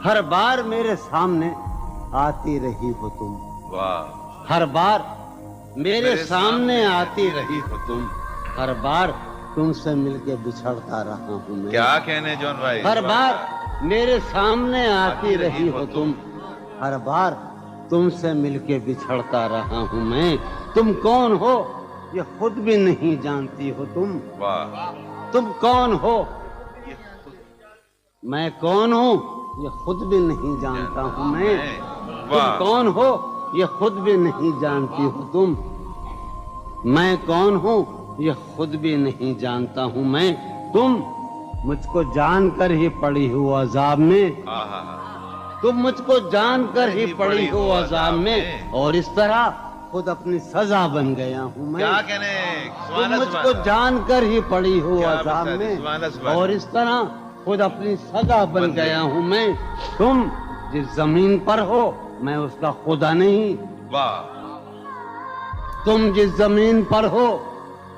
ہر بار میرے سامنے آتی رہی ہو تم. واہ. ہر بار میرے سامنے آتی رہی ہو تم. ہر بار تم سے مل کے بچھڑتا رہا ہوں میں. کیا کہنے جون بھائی. ہر بار میرے سامنے آتی رہی ہو تم. ہر بار تم سے مل کے بچھڑتا رہا ہوں میں. تم کون ہو یہ خود بھی نہیں جانتی ہو تم. واہ. تم کون ہو میں کون ہوں یہ خود بھی نہیں جانتا ہوں میں. تم کون ہو یہ خود بھی نہیں جانتی ہو تم. میں کون ہوں یہ خود بھی نہیں جانتا ہوں میں. تم مجھ کو جان کر ہی پڑی ہو عذاب میں. تم مجھ کو جان کر ہی پڑی ہو عذاب میں. اور اس طرح خود اپنی سزا بن گیا ہوں میں. کیا کہنے. تم مجھ کو جان کر ہی پڑی ہو عذاب میں. اور اس طرح خود اپنی سزا بن گیا ہوں میں. تم جس زمین پر ہو میں اس کا خدا نہیں. واہ. تم جس زمین پر ہو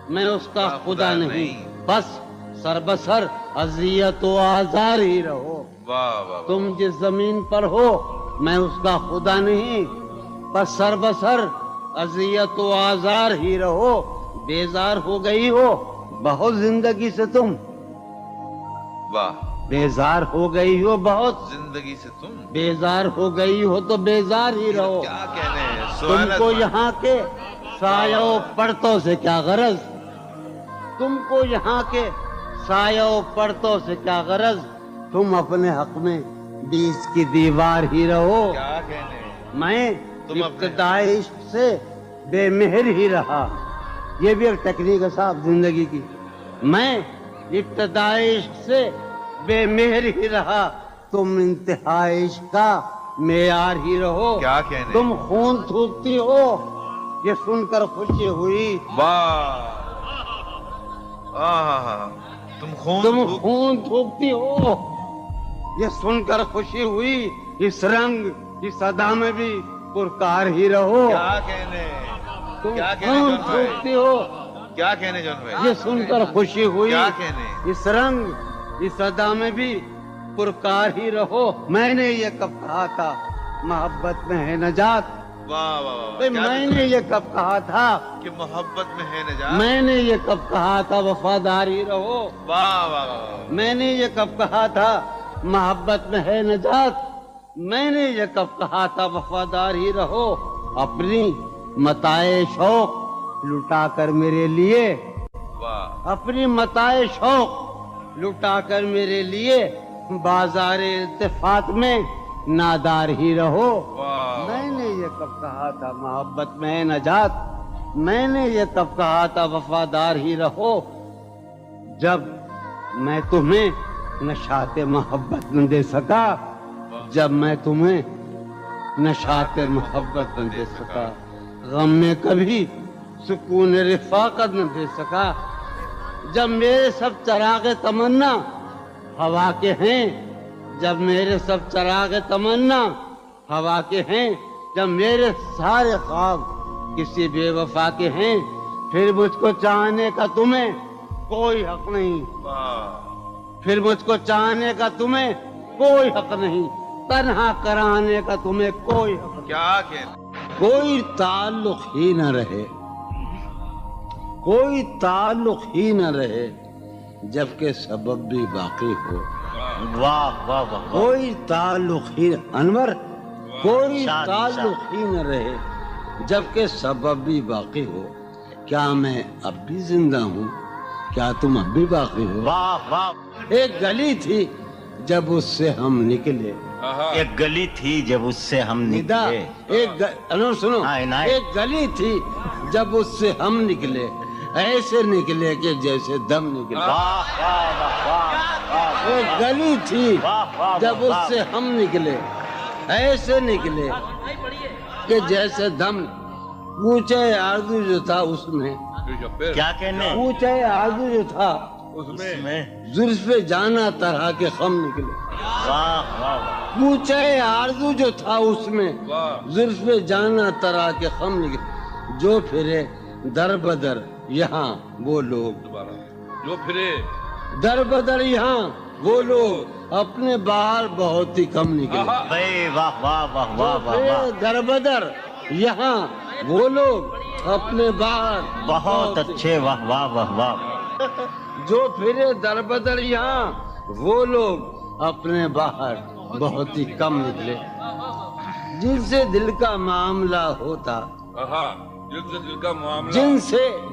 میں اس کا خدا نہیں. بس سر بسر اذیت و آزار ہی رہو. واہ. تم جس زمین پر ہو میں اس کا خدا نہیں. بس سر بسر اذیت و آزار ہی رہو. بیزار ہو گئی ہو بہت زندگی سے تم. واہ. بیزار ہو گئی ہو بہت زندگی سے تم. بیزار ہو گئی ہو تو بیزار ہی رہو. کیا کہنے. تم کو یہاں کے سایہ و پرتوں سے کیا غرض. تم کو یہاں کے سایہ و پرتوں سے کیا غرض. تم اپنے حق میں بیچ کی دیوار ہی رہو. کیا کہنے. میں ابتدائی عشق سے بے مہر ہی رہا. یہ بھی ایک ٹیکنیک ہے صاحب زندگی کی. میں ابتدائی عشق سے بے مہر ہی رہا. تم انتہائی عشق کا معیار ہی رہو. کیا کہنے. تم خون تھوکتی ہو یہ سن کر خوشی ہوئی. واہ. تم خون تھوکتی ہو یہ سن کر خوشی ہوئی. اس رنگ اس ادا میں بھی پرکار ہی رہو. کیا کہنے. تم کیا کہنے خون جون بھائی. تھوکتی ہو کیا کہنے جون بھائی. یہ سن کر خوشی ہوئی. کیا کہنے. اس رنگ اس ادا میں بھی پرکار ہی رہو. میں نے یہ کب کہا تھا محبت میں ہے نجات. واہ واہ. میں نے یہ کب کہا تھا کہ محبت میں ہے نجات. میں نے یہ کب کہا تھا وفادار ہی رہو. واہ واہ. میں نے یہ کب کہا تھا محبت میں ہے نجات. میں نے یہ کب کہا تھا وفادار ہی رہو. اپنی متاع شوق لٹا کر میرے لیے. واہ. اپنی متاع شوق لٹا کر میرے لیے بازار التفات میں نادار ہی رہو. میں نے یہ کب کہا تھا محبت میں ہے نجات. میں نے یہ کب کہا تھا وفادار ہی رہو. جب میں تمہیں نشاط محبت نہ دے سکا. جب میں تمہیں نشاط محبت نہ دے سکا. غم میں کبھی سکون رفاقت نہ دے سکا. جب میرے سب چراغ تمنا ہوا کے ہیں. جب میرے سب چراغ تمنا ہوا کے ہیں. جب میرے سارے خواب کسی بے وفا کے ہیں. پھر مجھ کو چاہنے کا تمہیں کوئی حق نہیں. پھر مجھ کو چاہنے کا تمہیں کوئی حق نہیں. تنہا کرانے کا تمہیں کوئی حق نہیں. کیا کہنے. کوئی تعلق ہی نہ رہے. کوئی تعلق ہی نہ رہے جبکہ سبب بھی باقی ہو. واہ واہ واہ. کوئی تعلق ہی انور کوئی تعلق ہی نہ رہے جبکہ سبب بھی باقی ہو. کیا میں اب بھی زندہ ہوں. کیا تم اب بھی باقی ہو. واہ واہ. ایک گلی تھی جب اس سے ہم نکلے. ایک گلی تھی جب اس سے ہم نکلے. سنو. ایک گلی تھی جب اس سے ہم نکلے. ایسے نکلے کہ جیسے دم نکلے. ایک گلی تھی جب اس سے ہم نکلے. ایسے نکلے کہ جیسے دم. پوچھے آرزو جو تھا اس میں. کیا کہنے. پوچھے آرزو جو تھا اس میں زلف جانا طرح کے خم نکلے. واہ واہ. پوچھے آرزو جو تھا اس میں زلف جانا طرح کے خم نکلے. جو پھرے در بدر یہاں وہ لوگ. جو پھرے در بدر یہاں وہ لوگ اپنے باہر بہت ہی کم نکلے. بھائی واہ واہ واہ واہ واہ واہ. در بدر یہاں وہ لوگ اپنے باہر بہت اچھے. واہ واہ واہ واہ. جو پھرے در بدر یہاں وہ لوگ اپنے باہر بہت ہی کم نکلے. جن سے دل کا معاملہ ہوتا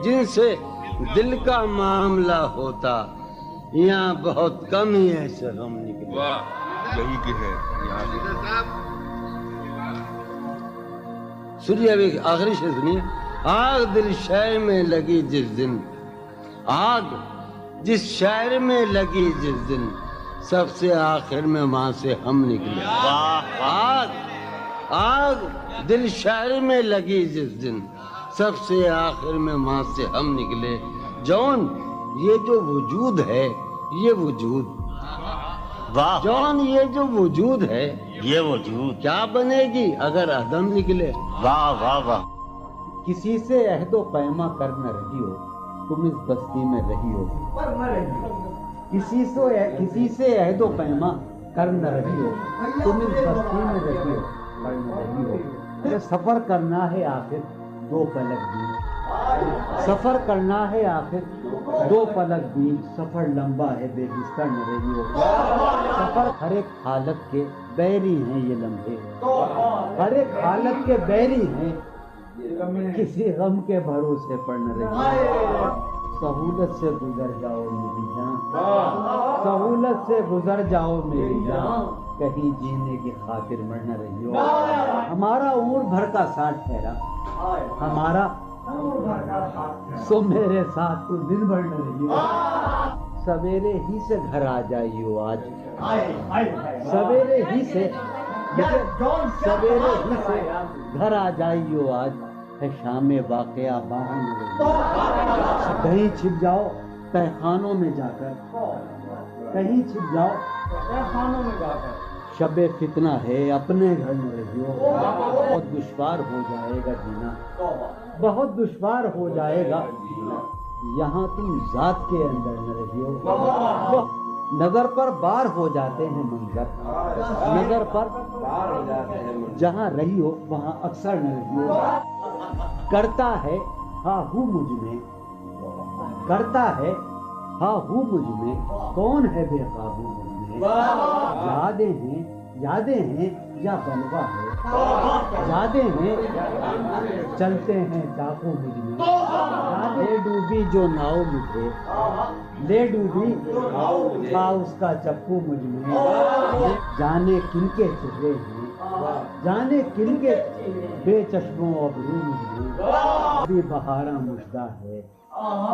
جن سے دل کا معاملہ ہوتا یہاں بہت کم ہی ایسے غم نکلے. یہی کہ ہے یہاں سنیے ابھی آخری شعر سنیے. آگ دل شہر میں لگی جس دن آگ جس شہر میں لگی جس دن سب سے آخر میں وہاں سے ہم نکلے. آگ دل شہر میں لگی جس دن سب سے آخر میں وہاں سے ہم نکلے. جون یہ جو وجود ہے یہ وجود واہ. جون یہ جو وجود ہے یہ وجود کیا بنے گی اگر عدم نکلے. واہ واہ واہ. کسی سے عہد و پیما کر نہ رہی ہو تم اس بستی میں رہی ہو. کسی سے عہد و پیما کر نہ رہی ہو تم اس بستی میں رہی ہو پر نہ رہی ہو. سفر کرنا ہے آخر دو پلک بھی سفر کرنا ہے آخر دو پلک بھی سفر لمبا ہے بے بستر نہ رہی ہو. سفر ہر ایک حالت کے بیری ہیں یہ لمحے ہر ایک حالت کے بیری ہیں کسی غم کے بھروسے پر نہ رہی ہو. سہولت سے گزر جاؤ میری جان سہولت سے گزر جاؤ میری جان کہیں جینے کی خاطر مر نہ رہی ہو. ہمارا عمر بھر کا ساتھ ٹھہرا ہمارا سو میرے ساتھ تو دن بھر نہ رہی ہو. سویرے ہی سے گھر آ جائیو آج سویرے ہی سے گھر آ جائیو آج ہے شام واقعہ باہر نہ رہی ہو. کہیں چھپ جاؤ تہخانوں میں جا کر کہیں چھپ جاؤ تہخانوں میں جا کر شب فتنہ ہے اپنے گھر نہ رہی ہو. بہت دشوار ہو جائے گا جینا بہت دشوار ہو جائے گا یہاں تم ذات کے اندر نہ رہی ہو. نظر پر بار ہو جاتے ہیں منظر نظر پر جہاں رہی ہو وہاں اکثر نہ رہی ہو. کرتا ہے ہاں ہوں مجھ میں کرتا ہے ہاں ہوں مجھ میں کون ہے بے قابو مجھ میں. یادیں ہیں یا بلوا ہے یادیں ہیں چلتے ہیں ڈاکو مجھ میں. لے ڈوبی جو ناؤ مجھے لے ڈوبی تھا اس کا چپو مجھ میں. جانے کن کے چہرے ہیں جانے کن کے بے چشموں ابرو مجھ میں. ابھی بہارا مشدہ ہے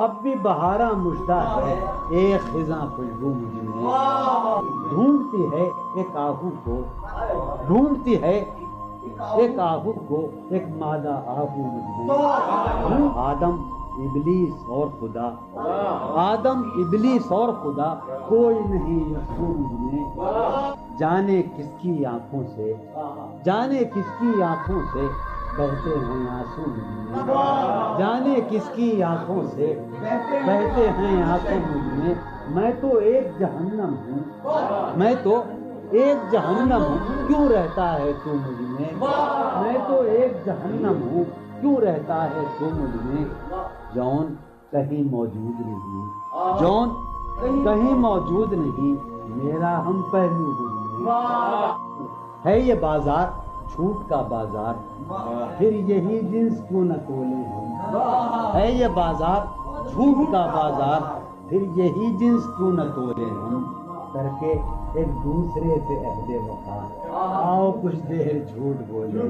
اب بھی بہارا مشدہ ہے ایک خزاں خوشبو مجھ میں. ڈھونڈتی ہے ایک آہو کو ڈھونڈتی ہے ایک آہو کو ایک مادہ آہو مجھ میں. آدم ابلیس اور خدا آدم ابلیس اور خدا کوئی نہیں یسوع مجھ میں. جانے کس کی آنکھوں سے جانے کس کی آنکھوں سے بہتے ہیں آنسو مجھ میں. جانے کس کی آنکھوں سے بہتے ہیں آنسو مجھ میں. میں تو ایک جہنم ہوں میں تو ایک جہنم ہوں کیوں رہتا ہے تو مجھ میں. میں تو ایک جہنم ہوں کیوں رہتا ہے تو مجھ میں. جون کہیں موجود نہیں جون کہیں موجود نہیں میرا ہم پہلو مجھ میں. ہے یہ بازار جھوٹ کا بازار پھر یہی جنس کیوں نہ تولے ہم. ہے یہ بازار جھوٹ کا بازار پھر یہی جنس کیوں نہ تولے ہم. کر کے ایک دوسرے سے عہد وفا آؤ کچھ دیر جھوٹ بولے.